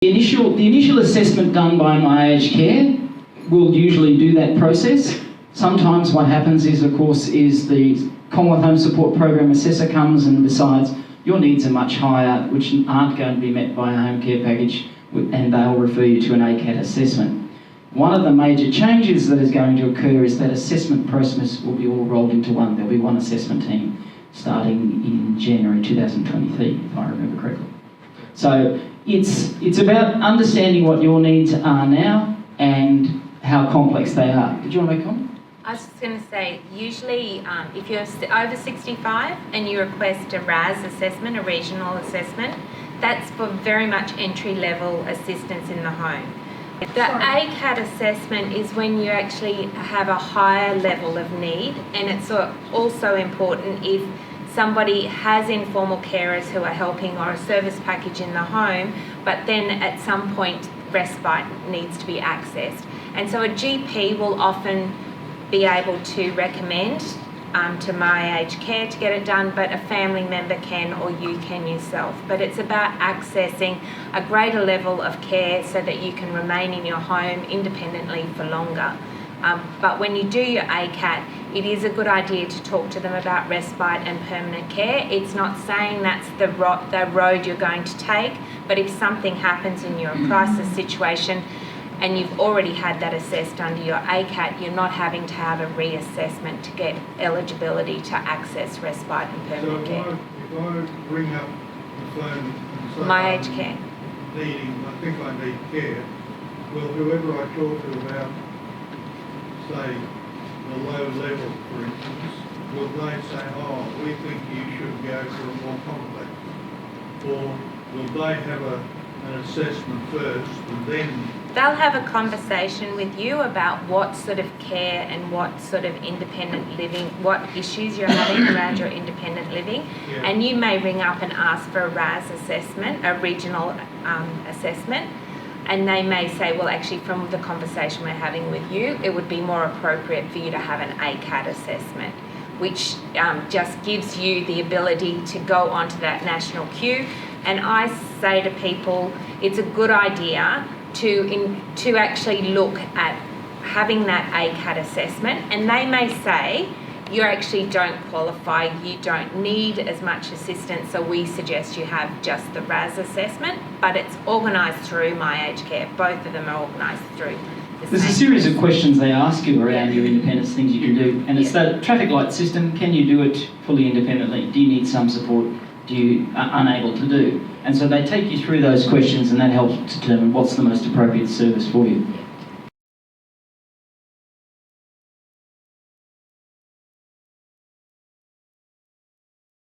The initial assessment done by My Aged Care will usually do that process. Sometimes what happens is, of course, the Commonwealth Home Support Program assessor comes and decides your needs are much higher, which aren't going to be met by a home care package, and they'll refer you to an ACAT assessment. One of the major changes that is going to occur is that assessment process will be all rolled into one. There'll be one assessment team starting in January 2023, if I remember correctly. So it's about understanding what your needs are now and how complex they are. Did you want to make a comment? I was just going to say, usually if you're over 65 and you request a RAS assessment, a regional assessment, that's for very much entry-level assistance in the home. The ACAT assessment is when you actually have a higher level of need, and it's also important if somebody has informal carers who are helping or a service package in the home, but then at some point respite needs to be accessed. And so a GP will often be able to recommend to My Aged Care to get it done, but a family member can, or you can yourself. But it's about accessing a greater level of care so that you can remain in your home independently for longer. But when you do your ACAT, it is a good idea to talk to them about respite and permanent care. It's not saying that's the road you're going to take, but if something happens in your crisis situation and you've already had that assessed under your ACAT, you're not having to have a reassessment to get eligibility to access respite and permanent care. If I ring up the phone and say My Aged Care, I think I need care, well, whoever I talk to about, say, the low level, for instance, will they say, oh, we think you should go for a more complex? Or will they have an assessment first and then... they'll have a conversation with you about what sort of care and what sort of independent living, what issues you're having around your independent living. Yeah. And you may ring up and ask for a RAS assessment, a regional assessment. And they may say, well, actually, from the conversation we're having with you, it would be more appropriate for you to have an ACAT assessment, which just gives you the ability to go onto that national queue. And I say to people, it's a good idea to actually look at having that ACAT assessment. And they may say, you actually don't qualify, you don't need as much assistance, so we suggest you have just the RAS assessment, but it's organised through My Aged Care. Both of them are organised through the There's same. a series of questions they ask you around your independence, things you can do, and it's that traffic light system. Can you do it fully independently? Do you need some support? Do you are unable to do? And so they take you through those questions, and that helps determine what's the most appropriate service for you.